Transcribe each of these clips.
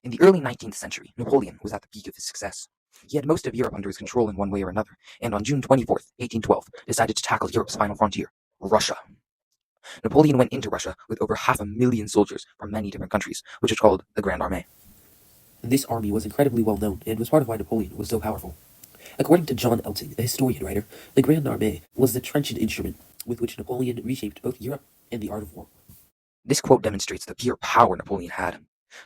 In the early 19th century, Napoleon was at the peak of his success. He had most of Europe under his control in one way or another, and on June 24th, 1812, decided to tackle Europe's final frontier, Russia. Napoleon went into Russia with over 500,000 soldiers from many different countries, which is called the Grand Armée. This army was incredibly well known and was part of why Napoleon was so powerful. According to John Elting, a historian writer, the Grand Armée was the trenchant instrument with which Napoleon reshaped both Europe and the art of war. This quote demonstrates the pure power Napoleon had.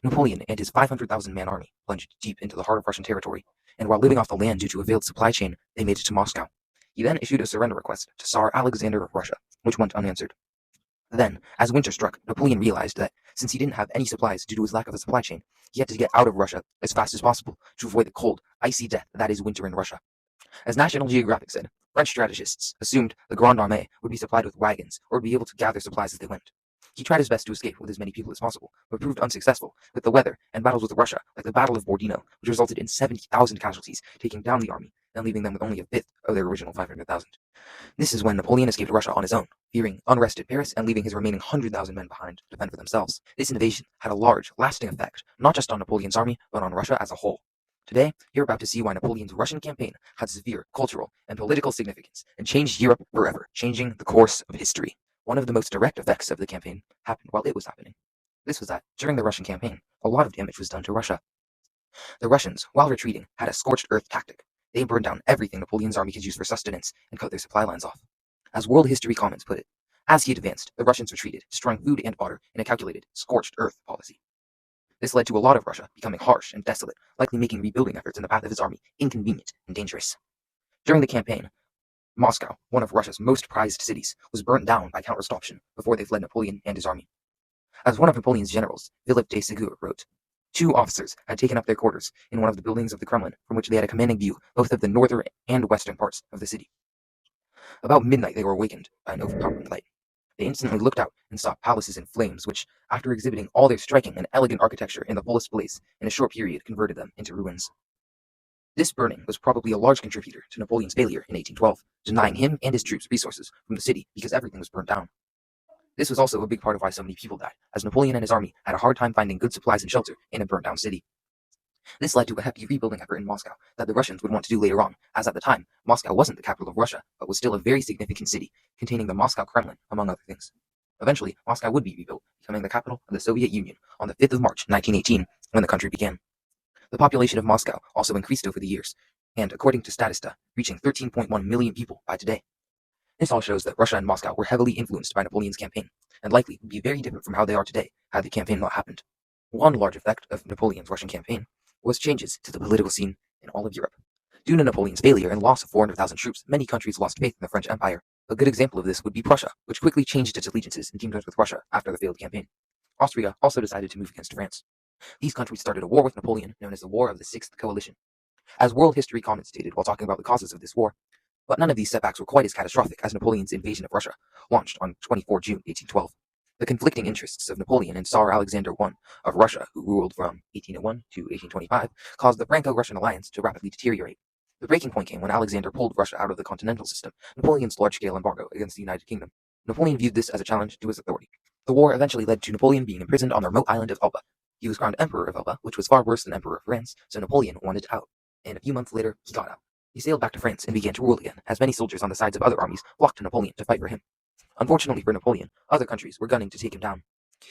Napoleon and his 500,000-man army plunged deep into the heart of Russian territory, and while living off the land due to a failed supply chain, they made it to Moscow. He then issued a surrender request to Tsar Alexander of Russia, which went unanswered. Then, as winter struck, Napoleon realized that, since he didn't have any supplies due to his lack of a supply chain, he had to get out of Russia as fast as possible to avoid the cold, icy death that is winter in Russia. As National Geographic said, French strategists assumed the Grande Armée would be supplied with wagons or would be able to gather supplies as they went. He tried his best to escape with as many people as possible, but proved unsuccessful with the weather and battles with Russia, like the Battle of Borodino, which resulted in 70,000 casualties, taking down the army and leaving them with only a fifth of their original 500,000. This is when Napoleon escaped Russia on his own, fearing unrest in Paris and leaving his remaining 100,000 men behind to defend for themselves. This invasion had a large, lasting effect, not just on Napoleon's army, but on Russia as a whole. Today, you're about to see why Napoleon's Russian campaign had severe cultural and political significance and changed Europe forever, changing the course of history. One of the most direct effects of the campaign happened while it was happening. This was that, during the Russian campaign, a lot of damage was done to Russia. The Russians, while retreating, had a scorched earth tactic. They burned down everything Napoleon's army could use for sustenance and cut their supply lines off. As World History Commons put it, as he advanced, the Russians retreated, destroying food and water in a calculated, scorched earth policy. This led to a lot of Russia becoming harsh and desolate, likely making rebuilding efforts in the path of his army inconvenient and dangerous. During the campaign, Moscow, one of Russia's most prized cities, was burnt down by Count Rostopchin before they fled Napoleon and his army. As one of Napoleon's generals, Philip de Ségur, wrote, 2 officers had taken up their quarters in one of the buildings of the Kremlin, from which they had a commanding view both of the northern and western parts of the city. About midnight they were awakened by an overpowering light. They instantly looked out and saw palaces in flames, which, after exhibiting all their striking and elegant architecture in the fullest blaze, in a short period converted them into ruins. This burning was probably a large contributor to Napoleon's failure in 1812, denying him and his troops resources from the city because everything was burnt down. This was also a big part of why so many people died, as Napoleon and his army had a hard time finding good supplies and shelter in a burnt-down city. This led to a hefty rebuilding effort in Moscow that the Russians would want to do later on, as at the time, Moscow wasn't the capital of Russia, but was still a very significant city, containing the Moscow Kremlin, among other things. Eventually, Moscow would be rebuilt, becoming the capital of the Soviet Union on the 5th of March, 1918, when the country began. The population of Moscow also increased over the years, and according to Statista, reaching 13.1 million people by today. This all shows that Russia and Moscow were heavily influenced by Napoleon's campaign, and likely would be very different from how they are today had the campaign not happened. One large effect of Napoleon's Russian campaign was changes to the political scene in all of Europe. Due to Napoleon's failure and loss of 400,000 troops, many countries lost faith in the French Empire. A good example of this would be Prussia, which quickly changed its allegiances and teamed up with Russia after the failed campaign. Austria also decided to move against France. These countries started a war with Napoleon known as the War of the Sixth Coalition. As World History Commons stated while talking about the causes of this war, but none of these setbacks were quite as catastrophic as Napoleon's invasion of Russia, launched on 24 June 1812. The conflicting interests of Napoleon and Tsar Alexander I of Russia, who ruled from 1801 to 1825, caused the Franco-Russian alliance to rapidly deteriorate. The breaking point came when Alexander pulled Russia out of the continental system, Napoleon's large-scale embargo against the United Kingdom. Napoleon viewed this as a challenge to his authority. The war eventually led to Napoleon being imprisoned on the remote island of Elba. He was crowned Emperor of Elba, which was far worse than Emperor of France, so Napoleon wanted out, and a few months later, he got out. He sailed back to France and began to rule again, as many soldiers on the sides of other armies flocked to Napoleon to fight for him. Unfortunately for Napoleon, other countries were gunning to take him down.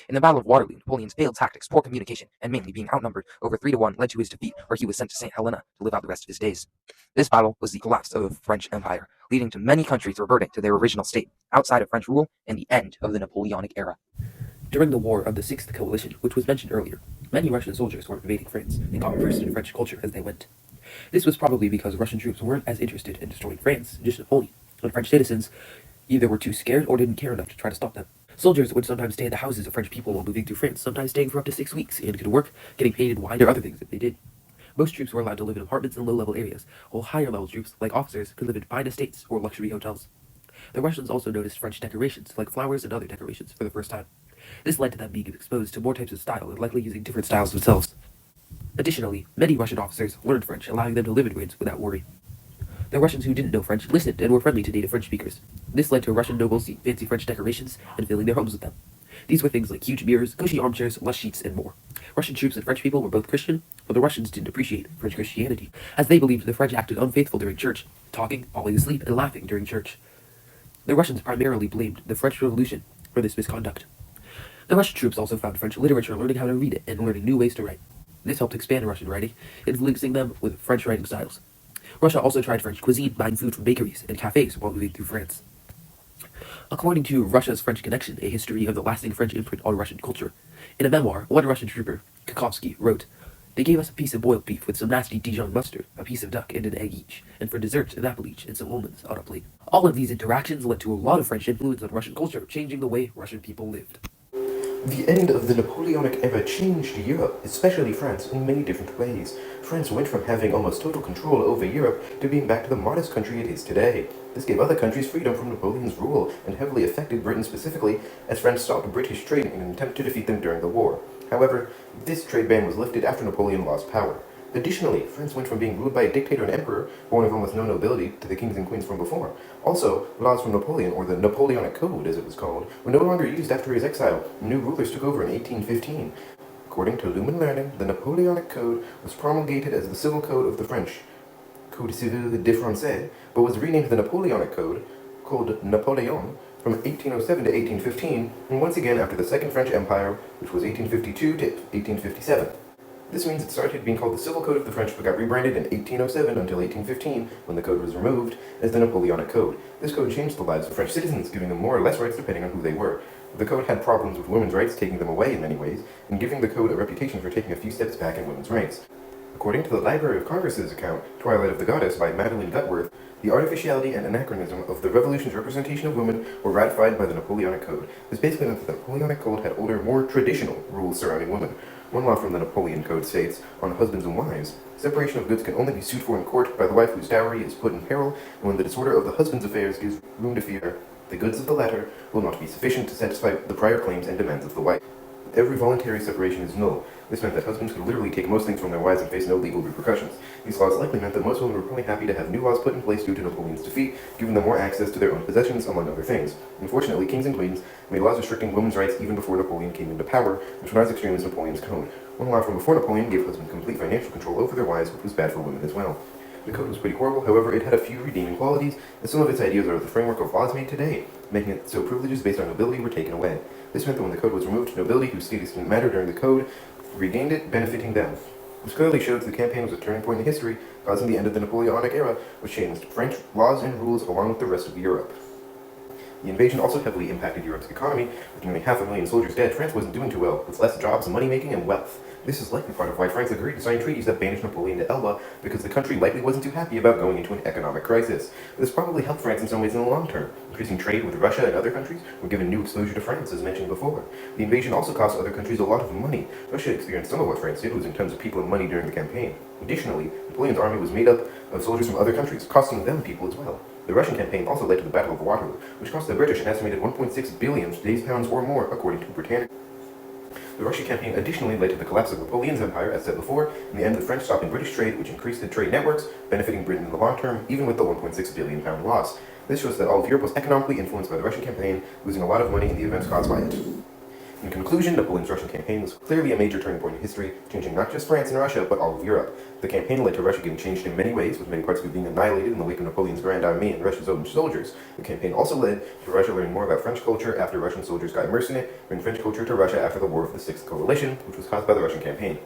In the Battle of Waterloo, Napoleon's failed tactics, poor communication, and mainly being outnumbered over 3-1 led to his defeat, where he was sent to St. Helena to live out the rest of his days. This battle was the collapse of the French Empire, leading to many countries reverting to their original state, outside of French rule, and the end of the Napoleonic era. During the War of the Sixth Coalition, which was mentioned earlier, many Russian soldiers were invading France and got immersed in French culture as they went. This was probably because Russian troops weren't as interested in destroying France, just Napoleon, and French citizens either were too scared or didn't care enough to try to stop them. Soldiers would sometimes stay at the houses of French people while moving through France, sometimes staying for up to 6 weeks, and could work, getting paid in wine or other things if they did. Most troops were allowed to live in apartments in low-level areas, while higher-level troops, like officers, could live in fine estates or luxury hotels. The Russians also noticed French decorations, like flowers and other decorations, for the first time. This led to them being exposed to more types of style and likely using different styles themselves. Additionally, many Russian officers learned French, allowing them to live in France without worry. The Russians who didn't know French listened and were friendly to native French speakers. This led to Russian nobles seeing fancy French decorations and filling their homes with them. These were things like huge mirrors, cushy armchairs, lush sheets, and more. Russian troops and French people were both Christian, but the Russians didn't appreciate French Christianity, as they believed the French acted unfaithful during church, talking, falling asleep, and laughing during church. The Russians primarily blamed the French Revolution for this misconduct. The Russian troops also found French literature learning how to read it and learning new ways to write. This helped expand Russian writing, influencing them with French writing styles. Russia also tried French cuisine, buying food from bakeries and cafes while moving through France. According to Russia's French Connection, a history of the lasting French imprint on Russian culture, in a memoir, one Russian trooper, Kakovsky, wrote, "They gave us a piece of boiled beef with some nasty Dijon mustard, a piece of duck, and an egg each, and for dessert, an apple each, and some almonds on a plate." All of these interactions led to a lot of French influence on Russian culture, changing the way Russian people lived. The end of the Napoleonic era changed Europe, especially France, in many different ways. France went from having almost total control over Europe to being back to the modest country it is today. This gave other countries freedom from Napoleon's rule and heavily affected Britain specifically, as France stopped British trade in an attempt to defeat them during the war. However, this trade ban was lifted after Napoleon lost power. Additionally, France went from being ruled by a dictator and emperor, born of almost no nobility, to the kings and queens from before. Also, laws from Napoleon, or the Napoleonic Code as it was called, were no longer used after his exile. New rulers took over in 1815. According to Lumen Learning, the Napoleonic Code was promulgated as the Civil Code of the French, Code Civil des Français, but was renamed the Napoleonic Code, called Napoleon, from 1807 to 1815, and once again after the Second French Empire, which was 1852 to 1857. This means it started being called the Civil Code of the French, but got rebranded in 1807 until 1815, when the code was removed, as the Napoleonic Code. This code changed the lives of French citizens, giving them more or less rights depending on who they were. The code had problems with women's rights, taking them away in many ways, and giving the code a reputation for taking a few steps back in women's rights. According to the Library of Congress's account, Twilight of the Goddess by Madeline Gutworth, the artificiality and anachronism of the Revolution's representation of women were ratified by the Napoleonic Code. This basically meant that the Napoleonic Code had older, more traditional rules surrounding women. One law from the Napoleon Code states, on husbands and wives, separation of goods can only be sued for in court by the wife whose dowry is put in peril, and when the disorder of the husband's affairs gives room to fear, the goods of the latter will not be sufficient to satisfy the prior claims and demands of the wife. Every voluntary separation is null. This meant that husbands could literally take most things from their wives and face no legal repercussions. These laws likely meant that most women were probably happy to have new laws put in place due to Napoleon's defeat, giving them more access to their own possessions, among other things. Unfortunately, kings and queens made laws restricting women's rights even before Napoleon came into power, which were not as extreme as Napoleon's code. One law from before Napoleon gave husbands complete financial control over their wives, which was bad for women as well. The code was pretty horrible, however, it had a few redeeming qualities, and some of its ideas are the framework of laws made today, making it so privileges based on nobility were taken away. This meant that when the code was removed, nobility whose status didn't matter during the code regained it, benefiting them. This clearly shows the campaign was a turning point in history, causing the end of the Napoleonic era, which changed French laws and rules along with the rest of Europe. The invasion also heavily impacted Europe's economy. With nearly 500,000 soldiers dead, France wasn't doing too well, with less jobs, money-making, and wealth. This is likely part of why France agreed to sign treaties that banished Napoleon to Elba, because the country likely wasn't too happy about going into an economic crisis. This probably helped France in some ways in the long term. Increasing trade with Russia and other countries were given new exposure to France, as mentioned before. The invasion also cost other countries a lot of money. Russia experienced some of what France did was in terms of people and money during the campaign. Additionally, Napoleon's army was made up of soldiers from other countries, costing them people as well. The Russian campaign also led to the Battle of Waterloo, which cost the British an estimated 1.6 billion today's pounds or more, according to Britannica. The Russian campaign additionally led to the collapse of Napoleon's empire, as said before, and the end of the French stopping British trade, which increased the trade networks, benefiting Britain in the long term, even with the 1.6 billion pound loss. This shows that all of Europe was economically influenced by the Russian campaign, losing a lot of money in the events caused by it. In conclusion, Napoleon's Russian campaign was clearly a major turning point in history, changing not just France and Russia, but all of Europe. The campaign led to Russia getting changed in many ways, with many parts of it being annihilated in the wake of Napoleon's Grand Army and Russia's own soldiers. The campaign also led to Russia learning more about French culture after Russian soldiers got immersed in it, bringing French culture to Russia after the War of the Sixth Coalition, which was caused by the Russian campaign.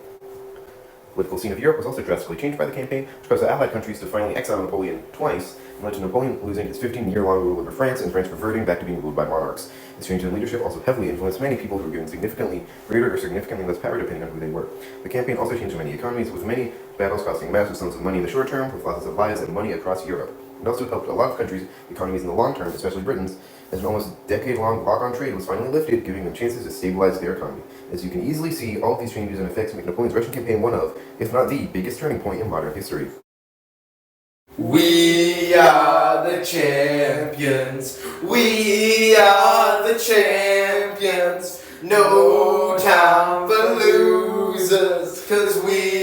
The political scene of Europe was also drastically changed by the campaign, which caused the Allied countries to finally exile Napoleon twice, and led to Napoleon losing his 15-year-long rule over France, and France reverting back to being ruled by monarchs. This change in leadership also heavily influenced many people who were given significantly greater or significantly less power depending on who they were. The campaign also changed many economies, with many battles costing massive sums of money in the short term, with losses of lives and money across Europe. It also helped a lot of countries' economies in the long term, especially Britain's, as an almost decade-long block on trade was finally lifted, giving them chances to stabilize their economy. As you can easily see, all of these changes and effects make Napoleon's Russian campaign one of, if not the biggest turning point in modern history. We are the champions. We are the champions. No time for losers, 'cause we